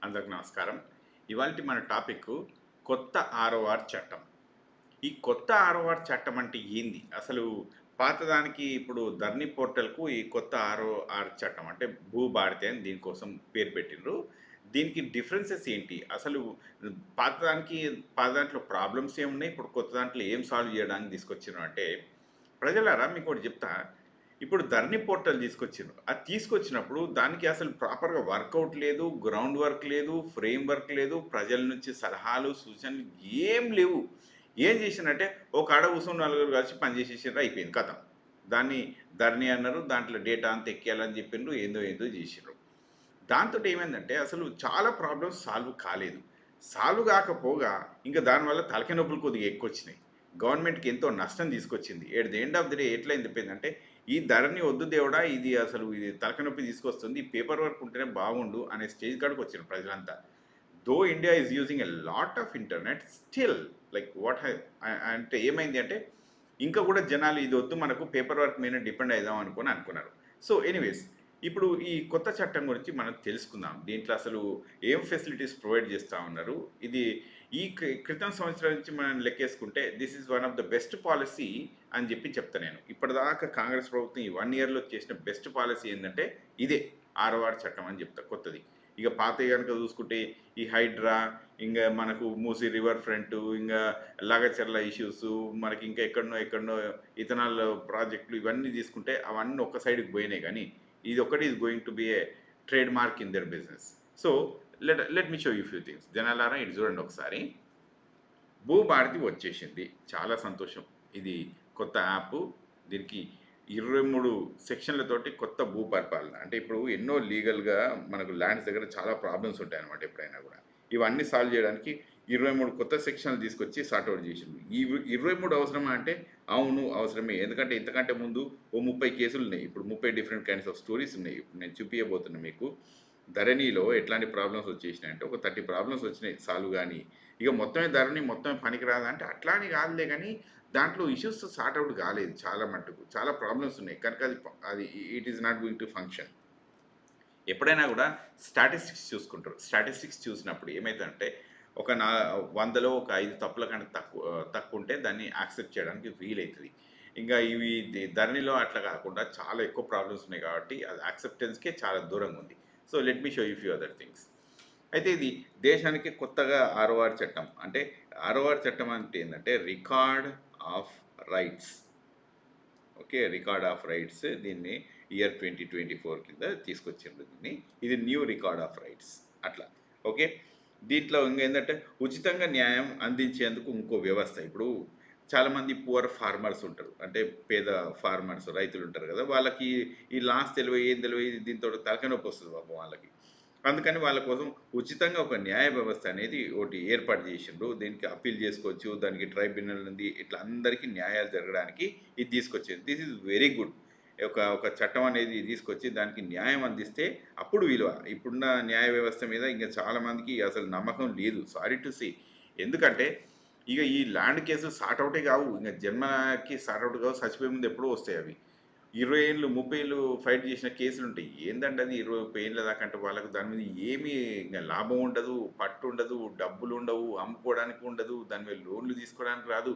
అందరికి నమస్కారం. ఇవాల్టి మన టాపిక్ కొత్త ఆర్ఓఆర్ చట్టం. ఈ కొత్త ఆర్ఓఆర్ చట్టం అంటే ఏంది? అసలు పాతదానికి ఇప్పుడు ధరణి పోర్టల్‌కు ఈ కొత్త ఆర్ఓఆర్ చట్టం అంటే భూభారతి అని దీనికోసం పేరు పెట్టిండ్రు. దీనికి డిఫరెన్సెస్ ఏంటి? అసలు పాతదానికి పాత దాంట్లో ప్రాబ్లమ్స్ ఏమున్నాయి? ఇప్పుడు కొత్త దాంట్లో ఏం సాల్వ్ చేయడానికి తీసుకొచ్చిండ్రు అంటే, ప్రజలారా మీకోటి చెప్తా. ఇప్పుడు ధరణి పోర్టల్ తీసుకొచ్చిండ్రు. అది తీసుకొచ్చినప్పుడు దానికి అసలు ప్రాపర్‌గా వర్కౌట్ లేదు, గ్రౌండ్ వర్క్ లేదు, ఫ్రేమ్ వర్క్ లేదు, ప్రజల నుంచి సలహాలు, సూచనలు ఏం లేవు. ఏం చేసిండ్రంటే ఒక ఆడ కూర్చొని నలుగురు కలిసి పని చేసేసిండ్రు అయిపోయింది కథం. దాన్ని ధరణి అన్నారు. దాంట్లో డేటా అంతా ఎక్కియాలని చెప్పిండ్రు. ఏందో ఏందో చేసిండ్రు. దాంతోటి ఏమైందంటే అసలు చాలా ప్రాబ్లమ్స్ సాల్వ్ కాలేదు. సాల్వ్ కాకపోగా ఇంకా దానివల్ల తలకాయ నొప్పులు కొద్దిగా ఎక్కువొచ్చినాయి. గవర్నమెంట్‌కి ఎంతో నష్టం తీసుకొచ్చింది. At the end of the day ఎట్లా అయిపోయిందంటే, ఈ ధరణి వద్దు దేవుడా! ఇది అసలు ఇది తలకాయ నొప్పి తీసుకొస్తుంది. ఈ పేపర్ వర్క్ ఉంటేనే బాగుండు అనే స్టేజ్ కాడికి వచ్చిర్రు ప్రజలంతా. Though India is using a lot of internet still like what హై అంటే ఏమైంది అంటే, ఇంకా కూడా జనాలు ఇది వద్దు మనకు పేపర్ వర్క్ మీద డిపెండ్ అయిదాం అనుకున్నారు. సో ఎనీవేస్ ఇప్పుడు ఈ కొత్త చట్టం గురించి మనం తెలుసుకుందాం. దీంట్లో అసలు ఏం ఫెసిలిటీస్ ప్రొవైడ్ చేస్తా ఉన్నారు. ఇది ఈ క్రితం సంవత్సరం నుంచి మనం లెక్కేసుకుంటే this is one of the best policy అని చెప్తా నేను. ఇప్పటిదాకా కాంగ్రెస్ ప్రభుత్వం ఈ 1 ఇయర్‌లో చేసిన బెస్ట్ పాలసీ ఏందంటే ఇదే ఆర్ఓఆర్ చట్టం అని చెప్తా కొత్తది. ఇక పాతయి గనుక చూసుకుంటే ఈ హైడ్రా, ఇంగా మనకు మూసీ రివర్ ఫ్రంట్, ఇంగా లగచర్ల ఇష్యూస్, మనకి ఇంకా ఎక్కడనో ఇథనాల్ ప్రాజెక్టులు ఇవన్నీ తీసుకుంటే అవన్నీ ఒక్క సైడ్‌కి పోయినాయి గానీ, ఇదొక్కటి is going to be a trademark in their business. So, let me show you few things. జనాలారా ఇటు చూడండి ఒకసారి. భూభారతి వచ్చేసింది. చాలా సంతోషం. ఇది కొత్త యాపు. దీనికి 23 సెక్షన్‌లతోటి కొత్త భూ పరిపాలన. అంటే ఇప్పుడు ఎన్నో లీగల్‌గా మనకు ల్యాండ్స్ దగ్గర చాలా ప్రాబ్లమ్స్ ఉంటాయన్నమాట ఎప్పుడైనా గూడా. ఇవన్నీ సాల్వ్ చేయడానికి 23 కొత్త సెక్షన్‌లు తీసుకొచ్చి సార్ట్ ఔట్ చేసిండ్రు. ఈ 23 అవసరమా అంటే అవును అవసరమే. ఎందుకంటే ఇంతకంటే ముందు ఓ 30 కేసులున్నాయి. ఇప్పుడు 30 డిఫరెంట్ కైండ్స్ ఆఫ్ స్టోరీస్ ఉన్నాయి. ఇప్పుడు నేను చూపియబోతున్నా మీకు. ధరణిలో ఎట్లాంటి ప్రాబ్లమ్స్ వచ్చేసినాయంటే ఒక 30 ప్రాబ్లమ్స్ వచ్చినాయి సాల్వ్ గాని. ఇక మొత్తమే ధరణి మొత్తమే పనికిరాదా అంటే అట్లా అని కాదులే గానీ, దాంట్లో ఇష్యూస్ సార్ట్ ఔట్ కాలేదు చాలా మట్టుకు. చాలా ప్రాబ్లమ్స్ ఉన్నాయి. కనుక అది it is not going to function. ఎప్పుడైనా కూడా స్టాటిస్టిక్స్ చూసుకుంటారు. స్టాటిస్టిక్స్ చూసినప్పుడు ఏమైతదంటే ఒక 100లో ఒక 5 తప్పుల కంటే తక్కువుంటే దాన్ని యాక్సెప్ట్ చేయడానికి వీలైతది. ఇంగా ఇవి ధరణిలో అట్లా కాకుండా చాలా ఎక్కువ ప్రాబ్లమ్స్ ఉన్నాయి కాబట్టి అది యాక్సెప్టెన్స్‌కే చాలా దూరంగా ఉంది. So, let me show you few other things. అయితే ఇది దేశానికి కొత్తగా ఆర్ఓఆర్ చట్టం. అంటే ఆర్ఓఆర్ చట్టం అంటే ఏందంటే record of rights. Okay. Record of rights దీన్ని ఇయర్ 2024 కింద తీసుకొచ్చిండ్రు దీన్ని. ఇది న్యూ రికార్డ్ ఆఫ్ రైట్స్ అట్లా. ఓకే. దీంట్లో ఇంకేందంటే ఉచితంగా న్యాయం అందించేందుకు ఇంకో వ్యవస్థ. ఇప్పుడు చాలామంది పువర్ ఫార్మర్స్ ఉంటారు. అంటే పేద ఫార్మర్స్ రైతులుంటారు గదా! వాళ్ళకి ఈ లాస్ తెలవయి, ఏం తెలవయి దీంతోటి తలకాయ నొప్పొస్తది పాపం వాళ్ళకి. అందుకని వాళ్ళ కోసం ఉచితంగా ఒక న్యాయ వ్యవస్థ అనేది ఒకటి ఏర్పాటు చేసిండ్రు. దీనికి అప్పీల్ చేసుకోవచ్చు. దానికి ట్రైబ్యునల్ ఉంది. ఇట్లా అందరికీ న్యాయాలు జరగడానికి ఇది తీసుకొచ్చింది. This is very good. ఒక చట్టం అనేది తీసుకొచ్చి దానికి న్యాయం అందిస్తే అప్పుడు విలువ. ఇప్పుడున్న న్యాయ వ్యవస్థ మీద ఇంక చాలా మందికి అసలు నమ్మకం లేదు. Sorry to say. ఎందుకంటే ఇక ఈ ల్యాండ్ కేసులు సార్ట్ ఔటే కావు. ఇంక జన్మకి సార్ట్ ఔట్ కావు. చచ్చిపోయే ముందు ఎప్పుడో వస్తాయి అవి. 20 ఏళ్ళు, 30 ఏళ్ళు ఫైట్ చేసిన కేసులుంటాయి. ఏందంటే అది 20, 30 ఏళ్ళ దాకా అంటే వాళ్ళకి దాని మీద ఏమీ ఇంగ లాభం ఉండదు, పట్టు ఉండదు, డబ్బులుండవు, అమ్ముకోవడానికి ఉండదు, దాని మీద లోన్‌లు తీసుకోవడానికి రాదు.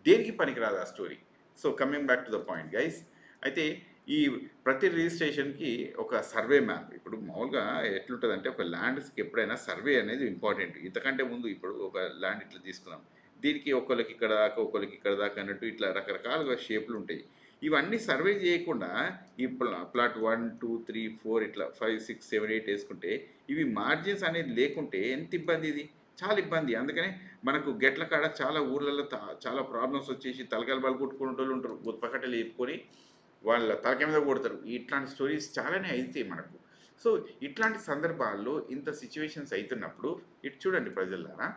దేనికి పనికిరాదు ఆ story. So, coming back to the point guys. అయితే ఈ ప్రతి రిజిస్ట్రేషన్‌కి ఒక సర్వే మ్యాప్. ఇప్పుడు మామూలుగా ఎట్లుంటదంటే ఒక ల్యాండ్స్‌కి ఎప్పుడైనా సర్వే అనేది ఇంపార్టెంట్. ఇంతకంటే ముందు ఇప్పుడు ఒక ల్యాండ్ ఇట్లా తీసుకుందాం. దీనికి ఒకళ్ళకి ఇక్కడ దాకా, ఒకళ్ళకి ఇక్కడ దాకా అన్నట్టు ఇట్లా రకరకాలుగా షేపులుంటాయి. ఇవన్నీ సర్వే చేయకుండా ఈ ప్లాట్ 1, 2, 3, 4 ఇట్లా 5, 6, 7, 8 వేసుకుంటే ఇవి మార్జిన్స్ అనేది లేకుంటే ఎంత ఇబ్బంది ఇది. చాలా ఇబ్బంది. అందుకనే మనకు గెట్ల కాడ చాలా ఊర్లలో చాలా ప్రాబ్లమ్స్ వచ్చేసి తలకాయలు పగలగొట్టుకునేటోళ్ళు ఉంటారు. గుత్తపకట్టలు చెప్పుకొని వాళ్ళ తలకాయ మీద కొడతారు. ఇట్లాంటి స్టోరీస్ చాలానే అయితాయి మనకు. సో, ఇట్లాంటి సందర్భాల్లో ఇంత సిట్యుయేషన్స్ అయితున్నప్పుడు ఇటు చూడండి ప్రజలారా,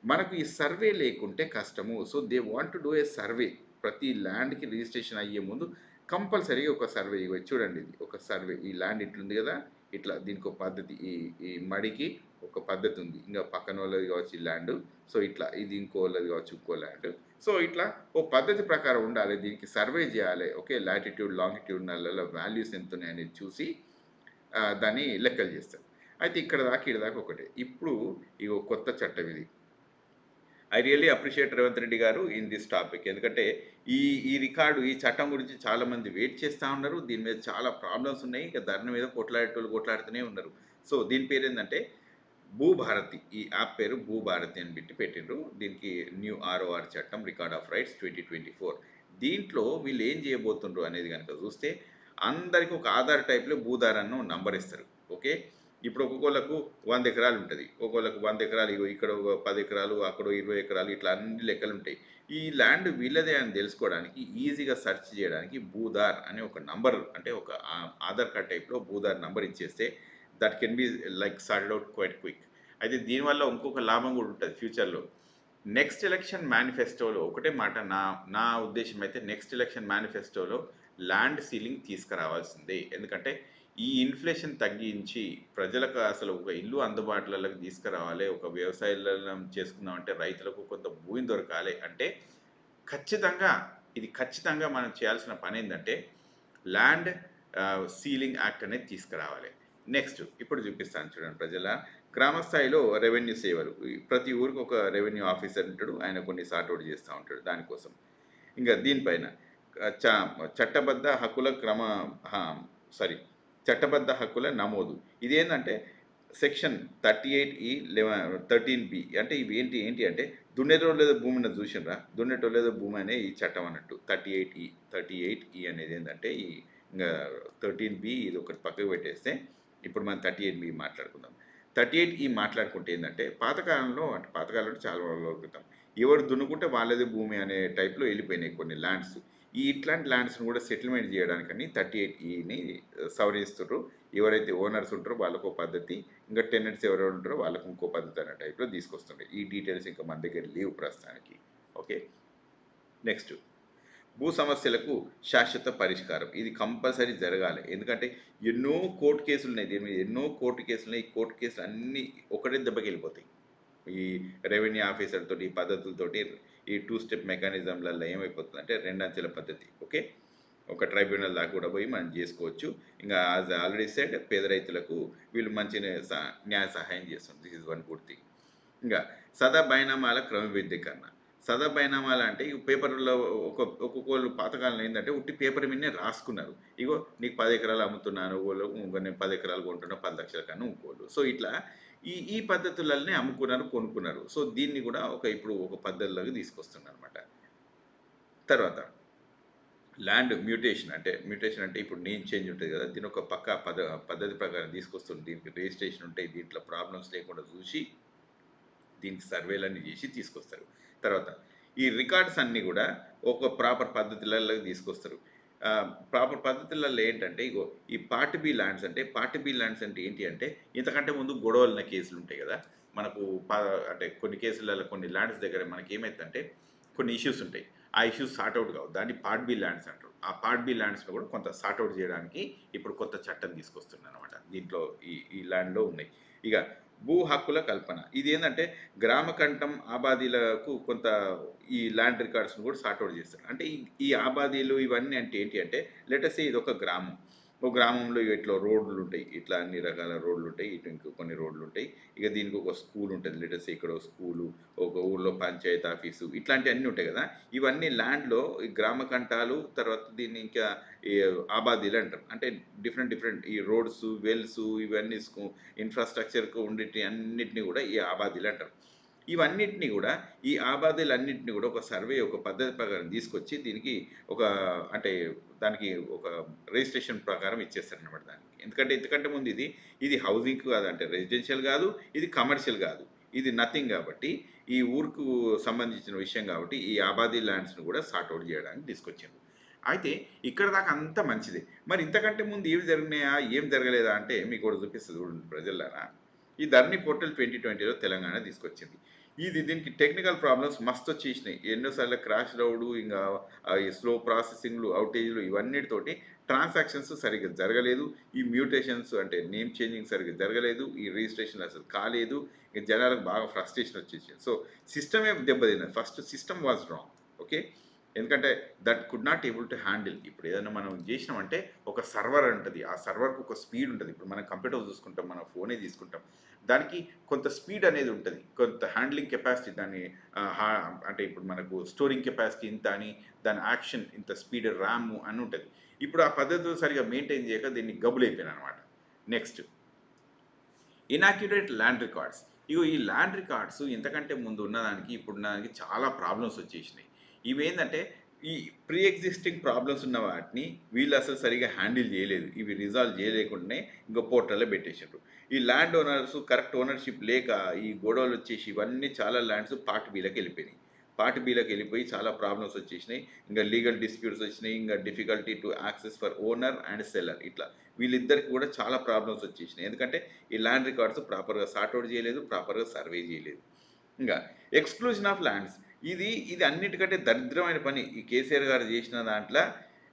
మనకు ఈ సర్వే లేకుంటే కష్టము. So, they want to do a survey. ప్రతి ల్యాండ్‌కి రిజిస్ట్రేషన్ అయ్యే ముందు కంపల్సరీగా ఒక సర్వే ఇగో చూడండి ఇది ఒక సర్వే. ఈ ల్యాండ్ ఇట్లుంది గదా! ఇట్లా దీనికో పద్ధతి ఈ ఈ మడికి ఒక పద్ధతుంది. ఇంగా పక్కనోళ్ళది కావచ్చు ఈ ల్యాండు. సో, ఇట్లా ఇది ఇంకోళ్ళది కావచ్చు ఇంకో ల్యాండ్. సో, ఇట్లా ఓ పద్ధతి ప్రకారం ఉండాలి. దీనికి సర్వే జేయాలి. ఓకే. లాటిట్యూడ్, లాంగిట్యూడినల్‌లలో వాల్యూస్ ఎంతున్నాయనేది చూసి దాన్ని లెక్కలు జేస్తారు. అయితే ఇక్కడ దాకా ఒకటే. ఇప్పుడు ఇగో కొత్త చట్టం ఇది. I really appreciate Revanth Reddy గారు ఇన్ దిస్ టాపిక్. ఎందుకంటే ఈ ఈ రికార్డు, ఈ చట్టం గురించి చాలామంది వెయిట్ చేస్తా ఉన్నారు. దీని మీద చాలా ప్రాబ్లమ్స్ ఉన్నాయి. ఇక ధరణి మీద కొట్లాడేటోళ్ళు కొట్లాడుతూనే ఉన్నారు. సో దీని పేరేందంటే భూభారతి. ఈ యాప్ పేరు భూభారతి అని పెట్టిండ్రు. దీనికి న్యూ ఆర్ఓఆర్ చట్టం రికార్డ్ ఆఫ్ రైట్స్ 2024. దీంట్లో వీళ్ళు ఏం చేయబోతుండ్రు అనేది కనుక చూస్తే అందరికి ఒక ఆధార్ టైప్లో భూధారನ್ನು నంబర్ ఇస్తారు. ఓకే. ఇప్పుడు ఒక్కొక్కళ్ళకు 100 ఎకరాలు ఉంటుంది. ఒక్కొక్కళ్ళకు 100 ఎకరాలు, ఇగో ఇక్కడ ఒక 10 ఎకరాలు, అక్కడ 20 ఎకరాలు, ఇట్లా అన్ని లెక్కలు ఉంటాయి. ఈ ల్యాండ్ వీళ్ళదే అని తెలుసుకోవడానికి ఈజీగా సెర్చ్ చేయడానికి భూధార్ అనే ఒక నంబర్, అంటే ఒక ఆధార్ కార్డ్ టైప్లో భూధార్ నంబర్ ఇచ్చేస్తే that can be like sorted out quite quick. అయితే దీనివల్ల ఇంకొక లాభం కూడా ఉంటుంది ఫ్యూచర్లో. నెక్స్ట్ ఎలక్షన్ మేనిఫెస్టోలో ఒకటే మాట, నా ఉద్దేశం అయితే నెక్స్ట్ ఎలక్షన్ మేనిఫెస్టోలో ల్యాండ్ సీలింగ్ తీసుకురావాల్సిందే. ఎందుకంటే ఈ ఇన్ఫ్లేషన్ తగ్గించి ప్రజలకు అసలు ఒక ఇల్లు అందుబాటులోకి తీసుకురావాలి. ఒక వ్యవసాయం చేసుకుందామంటే రైతులకు కొంత భూమి దొరకాలి అంటే ఖచ్చితంగా మనం చేయాల్సిన పని ఏంటంటే ల్యాండ్ సీలింగ్ యాక్ట్ అనేది తీసుకురావాలి. నెక్స్ట్ ఇప్పుడు చూపిస్తాను చూడండి ప్రజల. గ్రామ స్థాయిలో రెవెన్యూ సేవలు, ప్రతి ఊరికి ఒక రెవెన్యూ ఆఫీసర్ ఉంటాడు. ఆయన కొన్ని సార్ట్అవుట్ చేస్తూ ఉంటాడు దానికోసం. ఇంకా దీనిపైన చట్టబద్ధ హక్కుల చట్టబద్ధ హక్కుల నమోదు. ఇదేంటంటే సెక్షన్ 38E 13B. అంటే ఇవి ఏంటి అంటే దున్నేటోళ్ళు లేదో భూమిని చూసిండ్రా, దున్నేటోళ్ళు లేదో భూమి అనే ఈ చట్టం అన్నట్టు 38E అనేది ఏంటంటే ఈ ఇంకా 13B ఇది ఒకటి పక్కకు పెట్టేస్తే ఇప్పుడు మనం 38B మాట్లాడుకుందాం. 38E మాట్లాడుకుంటే ఏంటంటే పాతకాలంలో చాలా రోజుల క్రితం ఎవరు దున్నుకుంటే వాళ్ళది భూమి అనే టైప్లో వెళ్ళిపోయినాయి కొన్ని ల్యాండ్స్. ఇట్లాంటి ల్యాండ్స్ని కూడా సెటిల్మెంట్ చేయడానికని 38Eని సవరిస్తున్నారు. ఎవరైతే ఓనర్స్ ఉంటారో వాళ్ళకు ఒక పద్ధతి, ఇంకా టెనెంట్స్ ఎవరెవరు ఉంటారో వాళ్ళకు ఇంకో పద్ధతి అనే టైప్లో తీసుకొస్తుంటాయి. ఈ డీటెయిల్స్ ఇంకా మన దగ్గర లేవు ప్రస్తుతానికి. ఓకే. నెక్స్ట్ భూ సమస్యలకు శాశ్వత పరిష్కారం. ఇది కంపల్సరీ జరగాలి. ఎందుకంటే ఎన్నో కోర్టు కేసులు ఉన్నాయి దీని మీద, ఎన్నో కోర్టు కేసులు ఉన్నాయి. ఈ కోర్టు కేసులు అన్నీ ఒకటే దెబ్బకి వెళ్ళిపోతాయి. ఈ రెవెన్యూ ఆఫీసర్ తోటి, ఈ పద్ధతులతోటి, ఈ 2 స్టెప్ మెకానిజంలలో ఏమైపోతుందంటే 2 అంచెల పద్ధతి. ఓకే. ఒక ట్రైబ్యునల్ దాకా కూడా పోయి మనం చేసుకోవచ్చు. ఇంకా యాజ్ ఆల్రెడీ సెడ్ పేద రైతులకు వీళ్ళు మంచి న్యాయ సహాయం చేస్తుంది. This is one good thing. ఇంకా సదా బైనామాల క్రమబద్ధీకరణ. సదా బైనామాలు అంటే ఈ పేపర్లో ఒక్కొక్కళ్ళు పాతకాలంలో ఏంటంటే ఉట్టి పేపర్ మీదనే రాసుకున్నారు. ఇగో నీకు 10 ఎకరాలు అమ్ముతున్నాను, నేను 10 ఎకరాలు కొంటున్నా 10 లక్షల కన్నా ఇంకోళ్ళు. సో ఇట్లా ఈ పద్ధతులనే అమ్ముకున్నారు, కొనుక్కున్నారు. సో దీన్ని కూడా ఇప్పుడు ఒక పద్ధతిలోకి తీసుకొస్తున్నారు అనమాట. తర్వాత ల్యాండ్ మ్యూటేషన్ అంటే ఇప్పుడు నేమ్ చేంజ్ ఉంటుంది కదా, దీని ఒక పద్ధతి ప్రకారం తీసుకొస్తుంది. దీనికి రిజిస్ట్రేషన్ ఉంటాయి. దీంట్లో ప్రాబ్లమ్స్ లేకుండా చూసి దీనికి సర్వేలన్నీ చేసి తీసుకొస్తారు. తర్వాత ఈ రికార్డ్స్ అన్నీ కూడా ఒక ప్రాపర్ పద్ధతులలో తీసుకొస్తారు. ప్రాపర్ పద్ధతులలో ఏంటంటే ఇగో ఈ పార్ట్ బి ల్యాండ్స్ అంటే ఏంటి అంటే ఇంతకంటే ముందు గొడవలన్న కేసులు ఉంటాయి కదా మనకు. అంటే కొన్ని కేసులలో కొన్ని ల్యాండ్స్ దగ్గర మనకి ఏమైందంటే కొన్ని ఇష్యూస్ ఉంటాయి. ఆ ఇష్యూస్ సార్ట్అవుట్ కావు, దాన్ని పార్ట్ బి ల్యాండ్స్ అంటారు. ఆ పార్ట్ బి ల్యాండ్స్లో కూడా కొంత సార్ట్అవుట్ చేయడానికి ఇప్పుడు కొత్త చట్టం తీసుకొస్తున్నారు అనమాట. దీంట్లో ఈ ల్యాండ్లో ఉన్నాయి. ఇక భూ హక్కుల కల్పన. ఇది ఏంటంటే గ్రామ కంఠం ఆబాదీలకు కొంత ఈ ల్యాండ్ రికార్డ్స్ని కూడా సార్ట్అవుట్ చేస్తారు. అంటే ఈ ఆబాదీలు ఇవన్నీ అంటే ఏంటి అంటే లెటర్సే ఇది ఒక గ్రామం. ఒక గ్రామంలో ఇట్లా రోడ్లు ఉంటాయి, ఇట్లా అన్ని రకాల రోడ్లు ఉంటాయి, ఇటు ఇంకో కొన్ని రోడ్లు ఉంటాయి. ఇక దీనికి ఒక స్కూల్ ఉంటుంది. లెటర్సే ఇక్కడ స్కూలు, ఒక ఊళ్ళో పంచాయతీ ఆఫీసు, ఇట్లాంటివన్నీ ఉంటాయి కదా. ఇవన్నీ ల్యాండ్లో ఈ గ్రామ కంఠాలు, తర్వాత దీన్ని ఇంకా ఈ ఆబాదీలు అంటారు. అంటే డిఫరెంట్ ఈ రోడ్స్, వెల్స్, ఇవన్నీ ఇన్ఫ్రాస్ట్రక్చర్కు ఉండేటి అన్నిటిని కూడా ఈ ఆబాదీలు అంటారు. ఇవన్నిటిని కూడా ఈ ఆబాదీలన్నింటినీ కూడా ఒక సర్వే, ఒక పద్ధతి ప్రకారం తీసుకొచ్చి దీనికి దానికి ఒక రిజిస్ట్రేషన్ ప్రకారం ఇచ్చేస్తారనమాట దానికి. ఎందుకంటే ఇంతకంటే ముందు ఇది హౌసింగ్ కాదు, అంటే రెసిడెన్షియల్ కాదు, ఇది కమర్షియల్ కాదు, ఇది నథింగ్. కాబట్టి ఈ ఊరుకు సంబంధించిన విషయం కాబట్టి ఈ ఆబాదీ ల్యాండ్స్ను కూడా సార్ట్అవుట్ చేయడానికి తీసుకొచ్చింది. అయితే ఇక్కడ దాకా అంతా మంచిదే. మరి ఇంతకంటే ముందు ఏమి జరిగినాయా, ఏం జరగలేదా అంటే మీకు కూడా చూపిస్తుంది చూడండి ప్రజలారా. ఈ ధరణి పోర్టల్ 2020లో తెలంగాణ తీసుకొచ్చింది. దీనికి టెక్నికల్ ప్రాబ్లమ్స్ మస్తు వచ్చేసినాయి. ఎన్నోసార్లు క్రాష్ రౌడు, ఇంకా ఈ స్లో ప్రాసెసింగ్లు, అవుటేజ్లు, ఇవన్నిటితోటి ట్రాన్సాక్షన్స్ సరిగ్గా జరగలేదు. ఈ మ్యూటేషన్స్ అంటే నేమ్ చేంజింగ్ సరిగ్గా జరగలేదు. ఈ రిజిస్ట్రేషన్ అసలు కాలేదు. ఇక జనాలకు బాగా ఫ్రస్ట్రేషన్ వచ్చేసింది. సో సిస్టమే దెబ్బతిన్నది. First system was wrong. Okay. ఎందుకంటే that could not able to handle. ఇప్పుడు ఏదైనా మనం చేసినామంటే ఒక సర్వర్ ఉంటుంది. ఆ సర్వర్‌కి ఒక స్పీడ్ ఉంటుంది. ఇప్పుడు మనం కంప్యూటర్ చూసుకుంటాం, మన ఫోనే తీసుకుంటాం. దానికి కొంత స్పీడ్ అనేది ఉంటుంది. కొంత హ్యాండ్లింగ్ కెపాసిటీ దాన్ని ఆహ్, హా అంటే ఇప్పుడు మనకు స్టోరింగ్ కెపాసిటీ ఇంత అని, దాని యాక్షన్ ఇంత స్పీడ్ ర్యామ్ అని ఉంటది. ఇప్పుడు ఆ పద్ధతులు సరిగ్గా మెయింటైన్ చేయక దీన్ని గబ్బులైపోయినాయనమాట. Next inaccurate land records. ఇగో ఈ ల్యాండ్ రికార్డ్స్ ఇంతకంటే ముందు ఉన్నదానికి ఇప్పుడున్నదానికి చాలా ప్రాబ్లమ్స్ వచ్చేసినాయి. ఇవేందంటే ఈ ప్రీ ఎగ్జిస్టింగ్ ప్రాబ్లమ్స్ ఉన్న వాటిని వీళ్ళు అసలు సరిగ్గా హ్యాండిల్ చేయలేదు. ఇవి రిజాల్వ్ చేయలేకుండానే ఇంకో పోర్టల్‌లో పెట్టేసిండ్రు. ఈ ల్యాండ్ ఓనర్స్ కరెక్ట్ ఓనర్‌షిప్ లేక ఈ గొడవలు వచ్చేసి ఇవన్నీ చాలా ల్యాండ్స్ పార్ట్ బీ‌లోకి వెళ్ళిపోయినాయి. పార్ట్ బీ‌లోకి వెళ్ళిపోయి చాలా ప్రాబ్లమ్స్ వచ్చేసినాయి. ఇంకా లీగల్ డిస్ప్యూట్స్ వచ్చినాయి. ఇంకా difficulty to access for owner and seller ఇట్లా వీళ్ళిద్దరికి కూడా చాలా ప్రాబ్లమ్స్ వచ్చేసినాయి. ఎందుకంటే ఈ ల్యాండ్ రికార్డ్స్ ప్రాపర్‌గా సార్ట్ ఔట్ చేయలేదు. ప్రాపర్‌గా సర్వే చేయలేదు. ఇంగా ఎక్స్‌క్లూజన్ ఆఫ్ ల్యాండ్స్. ఇది అన్నిటికంటే దరిద్రమైన పని. ఈ కేసీఆర్ గారు చేసిన దాంట్ల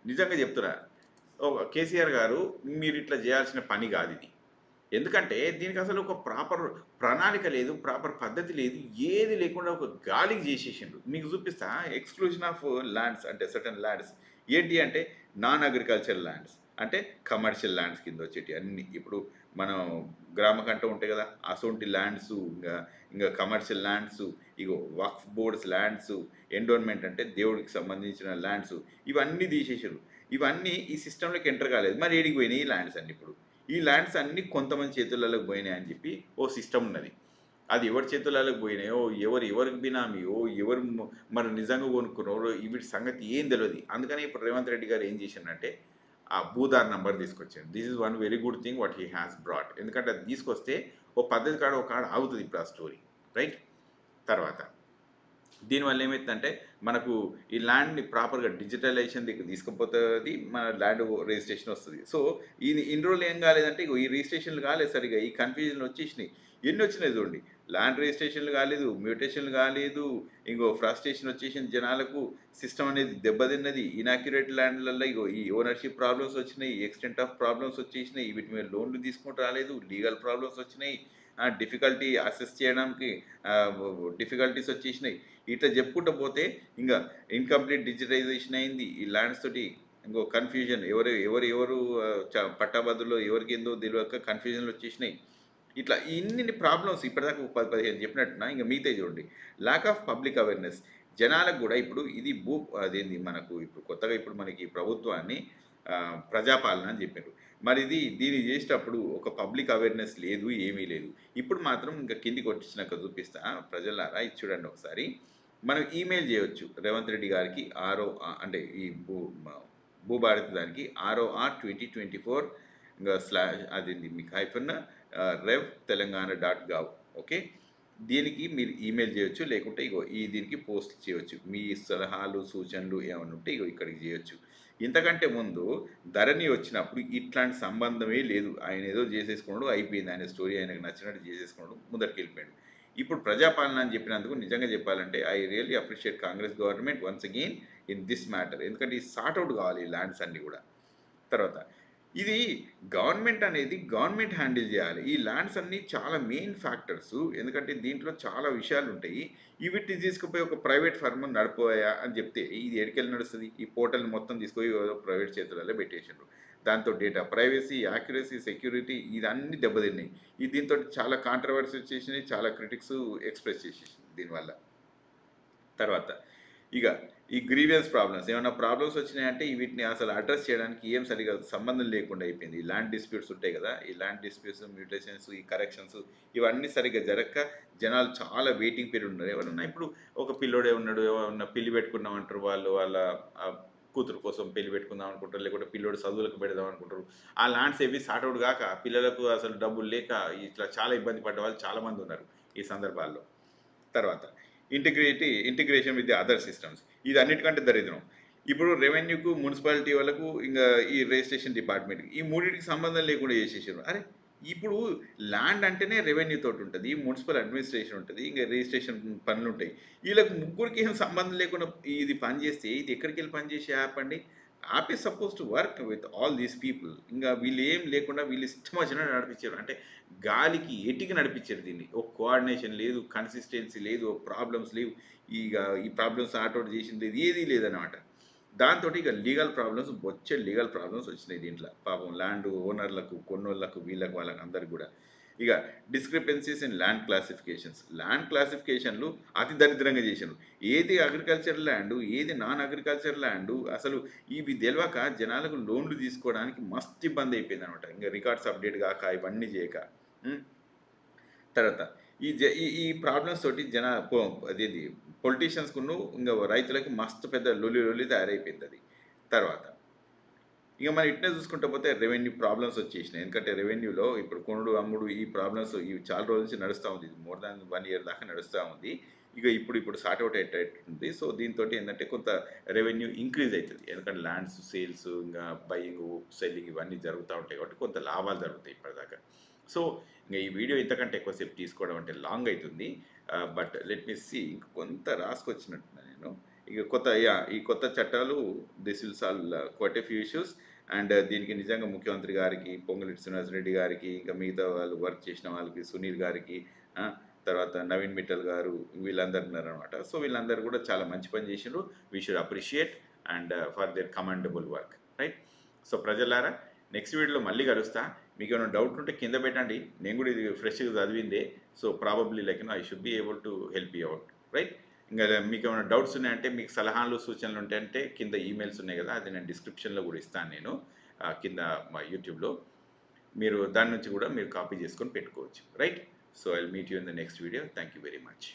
నిజంగా చెప్తున్నా. కేసీఆర్ గారు మీరిట్లా చేయాల్సిన పని కాదిది. ఎందుకంటే దీనికి అసలు ఒక ప్రాపర్ ప్రణాళిక లేదు. ప్రాపర్ పద్ధతి లేదు. ఏది లేకుండా ఒక గాలికి చేసేసిండ్రు. మీకు చూపిస్తా ఎక్స్‌క్లూజన్ ఆఫ్ ల్యాండ్స్ అంటే సర్టెన్ ల్యాండ్స్. ఏంటి అంటే నాన్ అగ్రికల్చరల్ ల్యాండ్స్. అంటే కమర్షియల్ ల్యాండ్స్ కింద వచ్చేటియి అన్నీ. ఇప్పుడు మనం గ్రామకంట ఉంటాయి కదా! అసొంటి ల్యాండ్సు ఇంగా కమర్షియల్ ల్యాండ్సు, ఇగో వక్ఫ్ బోర్డ్స్ ల్యాండ్సు, ఎండోన్మెంట్ అంటే దేవుడికి సంబంధించిన ల్యాండ్సు ఇవన్నీ తీసేసిర్రు. ఇవన్నీ ఈ సిస్టమ్‌లోకి ఎంటర్ కాలేదు. మరి ఏడికి పోయినాయి ఈ ల్యాండ్స్ అన్నీ ఇప్పుడు? ఈ ల్యాండ్స్ అన్నీ కొంతమంది చేతులలోకి పోయినాయని చెప్పి ఓ సిస్టమ్ ఉన్నది. అది ఎవరి చేతులలోకి పోయినాయో, ఎవరికి బినామీయో, ఎవరు మరి నిజంగా కొనుక్కున్నారో వీటి సంగతి ఏం తెలవది. అందుకని ఇప్పుడు రేవంత్ రెడ్డి గారు ఏం చేసిండంటే, ఆ భూధార్ నంబర్ తీసుకొచ్చాడు. This is one very good thing what he has brought. ఎందుకంటే అది తీసుకొస్తే ఓ పద్ధతి కాడ ఒక కాడ ఆగుతది ఇప్పుడు ఆ స్టోరీ. రైట్? తర్వాత దీనివల్ల ఏమైతుందంటే మనకు ఈ ల్యాండ్‌ని ప్రాపర్‌గా డిజిటలైజేషన్ తీసుకుపోతది. మన ల్యాండ్ రిజిస్ట్రేషన్ వస్తది. సో, ఇది ఇన్ని రోజులు ఏం కాలేదంటే ఇగో ఈ రిజిస్ట్రేషన్‌లు కాలేదు సరిగ్గా. ఈ కన్‌ఫ్యూజన్‌లు వచ్చేసినాయి. ఎన్నొచ్చినాయి చూడండి. ల్యాండ్ రిజిస్ట్రేషన్‌లు కాలేదు, మ్యూటేషన్‌లు కాలేదు, ఇంగో ఫ్రస్ట్రేషన్ వచ్చేసింది జనాలకు. సిస్టమ్ అనేది దెబ్బతిన్నది. ఇనాక్యురేట్ ల్యాండ్‌లలో ఇగో ఈ ఓనర్‌షిప్ ప్రాబ్లమ్స్ వచ్చినాయి. ఎక్స్‌టెంట్ ఆఫ్ ప్రాబ్లమ్స్ వచ్చేసినాయి. వీటి మీద లోన్‌లు తీసుకుంటూ రాలేదు. లీగల్ ప్రాబ్లమ్స్ వచ్చినాయి. డిఫికల్టీ అసెస్ చేయడానికి డిఫికల్టీస్ వచ్చేసినాయి. ఇట్లా చెప్పుకుంటూ పోతే ఇంగా ఇన్‌కంప్లీట్ డిజిటైజేషన్ అయింది. ఈ ల్యాండ్స్ తోటి ఇంకో కన్‌ఫ్యూజన్ ఎవరు పట్టాభద్రులో ఎవరికేందో తెలవక కన్‌ఫ్యూజన్‌లు వచ్చేసినాయి. ఇట్లా ఇన్నిన్ని ప్రాబ్లమ్స్ ఇప్పటిదాకా ఒక 10, 15 చెప్పినట్టున్నా ఇంక మిగతాయి చూడండి. Lack of public awareness. జనాలకు గూడా ఇప్పుడు ఇది అదేంది మనకు ఇప్పుడు కొత్తగా ఇప్పుడు మనకి ప్రభుత్వాన్ని ప్రజాపాలన అని జెప్పిండ్రు. మరి దీన్ని జేసేటప్పుడు ఒక పబ్లిక్ అవేర్‌నెస్ లేదు, ఏమీ లేదు. ఇప్పుడు మాత్రం ఇంక కిందికొచ్చేసినాక చూపిస్తా. ప్రజలారా ఇది చూడండి ఒకసారి. మనం ఈమెయిల్ జేయొచ్చు. రేవంత్ రెడ్డి గారికి అంటే ఈ భూభారతి దానికి ROR 2024 ఇంగ స్లాష్ అదేంది మీకు హైఫన్ రెవ్ తెలంగాణ.gov ఓకే. దీనికి మీరు ఈమెయిల్ చేయొచ్చు. లేకుంటే ఇగో దీనికి పోస్ట్ చేయొచ్చు. మీ సలహాలు, సూచనలు ఏమన్నా ఉంటే ఇగో ఇక్కడికి చేయొచ్చు. ఇంతకంటే ముందు ధరణి వచ్చినప్పుడు ఇట్లాంటి సంబంధమే లేదు. ఆయన ఏదో చేసేసుకున్నాడు అయిపోయింది. ఆయన స్టోరీ ఆయనకు నచ్చినట్టు చేసేసుకున్నాడు. ముందరికెళ్ళిపోయాడు. ఇప్పుడు ప్రజాపాలన అని చెప్పినందుకు నిజంగా చెప్పాలంటే I really appreciate Congress government once again in this matter. ఎందుకంటే ఈ సార్ట్ ఔట్ కావాలి ఈ ల్యాండ్స్ అన్నీ కూడా. తర్వాత ఇది గవర్నమెంట్ హ్యాండిల్ చేయాలి. ఈ ల్యాండ్స్ అన్నీ చాలా మెయిన్ ఫ్యాక్టర్స్. ఎందుకంటే దీంట్లో చాలా విషయాలుంటాయి. వీటిని తీసుకుపోయి ఒక ప్రైవేట్ ఫర్మ్ నడిపోయా అని చెప్తే ఇది ఎడికెళ్ళి నడుస్తది? ఈ పోర్టల్‌ని మొత్తం తీసుకొని ఏదో ప్రైవేట్ చేతులలో పెట్టేసిండ్రు. దాంతో డేటా ప్రైవసీ, యాక్యురసీ, సెక్యూరిటీ ఇదన్నీ దెబ్బతిన్నాయి. దీంతోటి చాలా కాంట్రోవర్సీ వచ్చేసినాయి. చాలా క్రిటిక్స్ ఎక్స్‌ప్రెస్ చేసేసింది దీనివల్ల. తర్వాత ఇగ ఈ గ్రీవియన్స్ ప్రాబ్లమ్స్ ఏమన్నా ప్రాబ్లమ్స్ వచ్చినాయంటే వీటిని అసలు అడ్రెస్ చేయడానికి ఏం సరిగ్గా సంబంధం లేకుండా అయిపోయింది. ఈ ల్యాండ్ డిస్ప్యూట్స్ ఉంటాయి కదా! ఈ ల్యాండ్ డిస్ప్యూట్స్, మ్యూటేషన్స్, ఈ కరెక్షన్స్ ఇవన్నీ సరిగ్గా జరగక జనాలు చాలా వెయిటింగ్ పీరియడ్ ఉన్నారు. ఎవరన్నా ఇప్పుడు ఒక పిల్లోడే ఉన్నాడు. ఎవరన్నా పెళ్లి పెట్టుకుందాం అంటారు. వాళ్ళ కూతురు కోసం పెళ్లి పెట్టుకుందాం అనుకుంటారు. లేకుంటే పిల్లోడు చదువులకు పెడదాం అనుకుంటారు. ఆ ల్యాండ్స్ ఏవి సార్ట్ ఔట్ గాక పిల్లలకు అసలు డబ్బులు లేక ఇట్లా చాలా ఇబ్బంది పడ్డ వాళ్ళు చాలామంది ఉన్నారు ఈ సందర్భాల్లో. తర్వాత integration with the other systems. ఇది అన్నిటికంటే దరిద్రం. ఇప్పుడు రెవెన్యూకు, మున్సిపాలిటీ వాళ్ళకు ఇంగా ఈ రిజిస్ట్రేషన్ డిపార్ట్మెంట్‌కి ఈ మూడిటికి సంబంధం లేకుండా చేసేసారు. అరే! ఇప్పుడు ల్యాండ్ అంటేనే రెవెన్యూ తోటుంటది. మున్సిపల్ అడ్మినిస్ట్రేషన్ ఉంటది. ఇంక రిజిస్ట్రేషన్ పనులుంటాయి. ఈళ్ళకి ముగ్గురికి ఏం సంబంధం లేకుండా ఇది పని చేస్తే ఇది ఎక్కడికెళ్ళి పనిచేసే యాప్ అండి? App is suppose to work with all these people. ఇంకా వీళ్ళు ఏం లేకుండా వీళ్ళు ఇష్టం వచ్చినట్టు నడిపించారు. అంటే గాలికి ఎటికి నడిపించారు దీన్ని. ఒక కోఆర్డినేషన్ లేదు, కన్సిస్టెన్సీ లేదు, ప్రాబ్లమ్స్ లేవు. ఇక ఈ ప్రాబ్లమ్స్ సార్ట్అవుట్ చేసింది లేదు, ఏదీ లేదనమాట. దాంతో ఇక లీగల్ ప్రాబ్లమ్స్, బొచ్చే లీగల్ ప్రాబ్లమ్స్ వచ్చినాయి దీంట్లో. పాపం ల్యాండ్ ఓనర్లకు, కొన్నోళ్ళకు, వీళ్ళకి వాళ్ళకి అందరికి కూడా. ఇక discrepancies in land classifications. Land క్లాసిఫికేషన్లు అతి దరిద్రంగా చేశారు. ఏది అగ్రికల్చర్ ల్యాండ్, ఏది నాన్ అగ్రికల్చర్ ల్యాండ్, అసలు ఇవి తెలియక జనాలకు లోన్లు తీసుకోవడానికి మస్తు ఇబ్బంది అయిపోయింది అనమాట. ఇంకా రికార్డ్స్ అప్డేట్ కాక ఇవన్నీ చేయక. తర్వాత ఈ ప్రాబ్లమ్స్ తోటి అదేది పొలిటీషియన్స్కును ఇంకా రైతులకి మస్తు పెద్ద లొల్లి తయారైపోయింది అది. తర్వాత ఇక మనం ఇట్నే చూసుకుంటూ పోతే రెవెన్యూ ప్రాబ్లమ్స్ వచ్చేసినాయి. ఎందుకంటే రెవెన్యూలో ఇప్పుడు కొనుడు అమ్ముడు ఈ ప్రాబ్లమ్స్ ఇవి చాలా రోజుల నుంచి నడుస్తూ ఉంది. ఇది మోర్ దాన్ 1 ఇయర్ దాకా నడుస్తూ ఉంది. ఇక ఇప్పుడు సార్ట్ అవుట్ అయ్యేటట్టుంది. సో దీంతో ఏంటంటే కొంత రెవెన్యూ ఇంక్రీజ్ అవుతుంది. ఎందుకంటే ల్యాండ్స్ సేల్స్, ఇంకా బయింగ్, సెల్లింగ్ ఇవన్నీ జరుగుతూ ఉంటాయి కాబట్టి కొంత లాభాలు జరుగుతాయి ఇప్పటిదాకా. సో ఇంకా ఈ వీడియో ఇంతకంటే ఎక్కువసేపు తీసుకోవడం అంటే లాంగ్ అవుతుంది. బట్ లెట్ మీ సీ, కొంత రాసుకొచ్చినట్టున్నా నేను. ఇక ఈ కొత్త చట్టాలు this will solve quite a few issues. And దీనికి నిజంగా ముఖ్యమంత్రి గారికి, పొంగులేటి శ్రీనివాసరెడ్డి గారికి, ఇంకా మిగతా వాళ్ళు వర్క్ చేసిన వాళ్ళకి, సునీల్ గారికి, తర్వాత నవీన్ మిట్టల్ గారు, వీళ్ళందరూ ఉన్నారనమాట. సో వీళ్ళందరూ కూడా చాలా మంచి పని చేసిండ్రు. We should appreciate and for their commendable work, right? So ప్రజలారా, నెక్స్ట్ వీడియోలో మళ్ళీ కలుస్తా. మీకు ఏమైనా డౌట్ ఉంటే కింద పెట్టండి. నేను కూడా ఇది ఫ్రెష్గా చదివిందే. So probably like I should be able to help you out, right? ఇంకా మీకు ఏమైనా డౌట్స్ ఉన్నాయంటే, మీకు సలహాలు సూచనలు ఉంటాయంటే కింద ఈమెయిల్స్ ఉన్నాయి కదా, అది నేను డిస్క్రిప్షన్లో కూడా ఇస్తాను నేను, కింద మా యూట్యూబ్లో. మీరు దాని నుంచి కూడా మీరు కాపీ చేసుకొని పెట్టుకోవచ్చు, right? So I will meet you in the next video. Thank you very much.